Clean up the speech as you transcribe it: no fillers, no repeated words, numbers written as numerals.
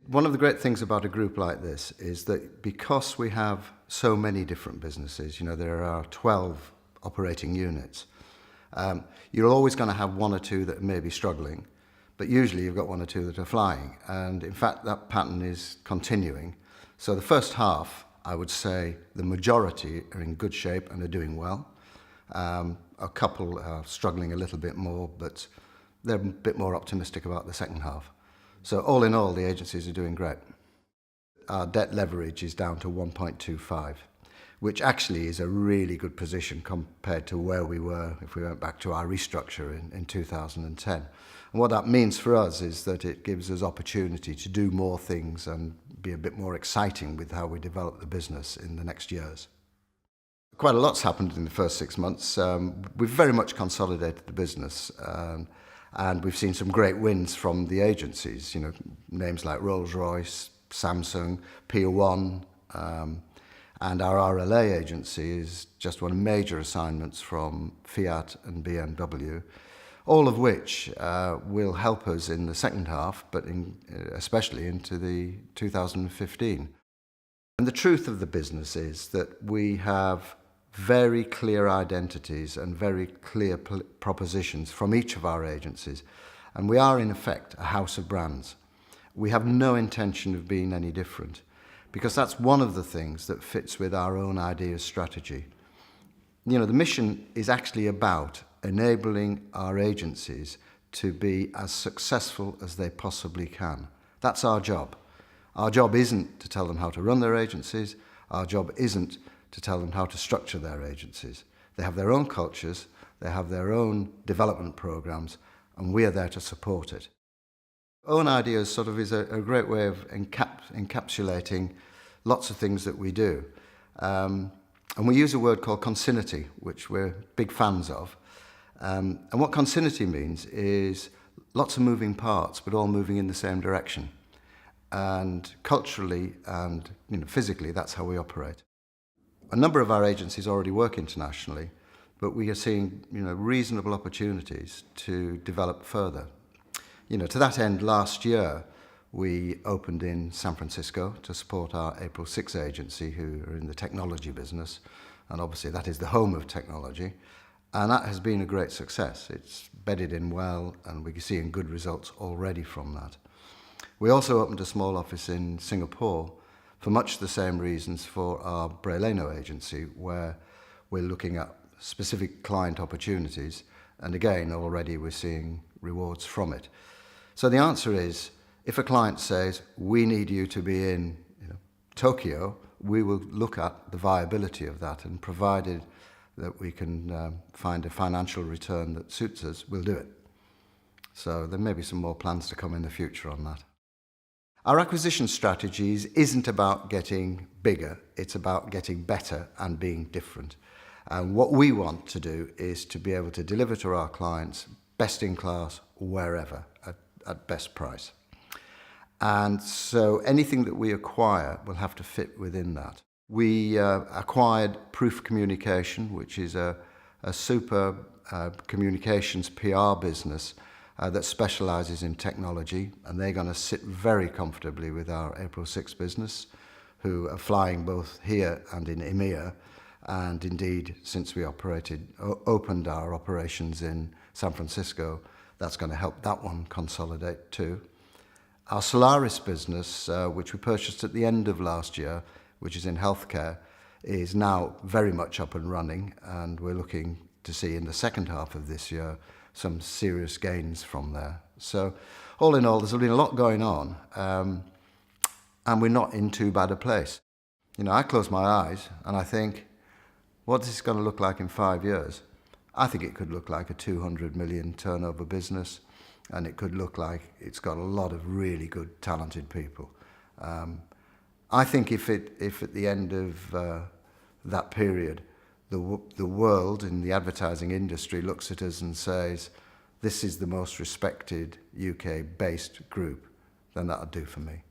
One of the great things about a group like this is that because we have so many different businesses, there are 12 operating units, you're always going to have one or two that may be struggling, but usually you've got one or two that are flying. And in fact, that pattern is continuing. So the first half, I would say the majority are in good shape and are doing well. A couple are struggling a little bit more, but they're a bit more optimistic about the second half. So all in all, the agencies are doing great. Our debt leverage is down to 1.25, which actually is a really good position compared to where we were if we went back to our restructure in 2010. And what that means for us is that it gives us opportunity to do more things and be a bit more exciting with how we develop the business in the next years. Quite a lot's happened in the first 6 months. We've very much consolidated the business. And we've seen some great wins from the agencies, names like Rolls-Royce, Samsung, Pier 1, and our RLA agency has just won major assignments from Fiat and BMW, all of which will help us in the second half, but especially into the 2015. And the truth of the business is that we have very clear identities and very clear propositions from each of our agencies. And we are, in effect, a house of brands. We have no intention of being any different, because that's one of the things that fits with our own idea strategy. The mission is actually about enabling our agencies to be as successful as they possibly can. That's our job. Our job isn't to tell them how to run their agencies. Our job isn't to tell them how to structure their agencies. They have their own cultures, they have their own development programs, and we are there to support it. Own ideas sort of is a great way of encapsulating lots of things that we do. And we use a word called consinity, which we're big fans of. And what consinity means is lots of moving parts, but all moving in the same direction. And culturally and physically, that's how we operate. A number of our agencies already work internationally, but we are seeing reasonable opportunities to develop further. To that end, last year we opened in San Francisco to support our April 6 agency, who are in the technology business, and obviously that is the home of technology, and that has been a great success. It's bedded in well, and we're seeing good results already from that. We also opened a small office in Singapore for much the same reasons for our Bray Leno agency, where we're looking at specific client opportunities, and again, already we're seeing rewards from it. So the answer is, if a client says, we need you to be in Tokyo, we will look at the viability of that, and provided that we can find a financial return that suits us, we'll do it. So there may be some more plans to come in the future on that. Our acquisition strategies isn't about getting bigger, it's about getting better and being different. And what we want to do is to be able to deliver to our clients best in class wherever at best price. And so anything that we acquire will have to fit within that. We acquired Proof Communication, which is a super communications PR business that specialises in technology, and they're going to sit very comfortably with our April 6 business, who are flying both here and in EMEA, and indeed, since we opened our operations in San Francisco, that's going to help that one consolidate too. Our Solaris business, which we purchased at the end of last year, which is in healthcare, is now very much up and running, and we're looking to see in the second half of this year some serious gains from there. So all in all, there's been a lot going on, and we're not in too bad a place. I close my eyes and I think, what is this going to look like in 5 years? I think it could look like a 200 million turnover business, and it could look like it's got a lot of really good, talented people. I think if at the end of that period, the world in the advertising industry looks at us and says, this is the most respected UK-based group, then that'll do for me.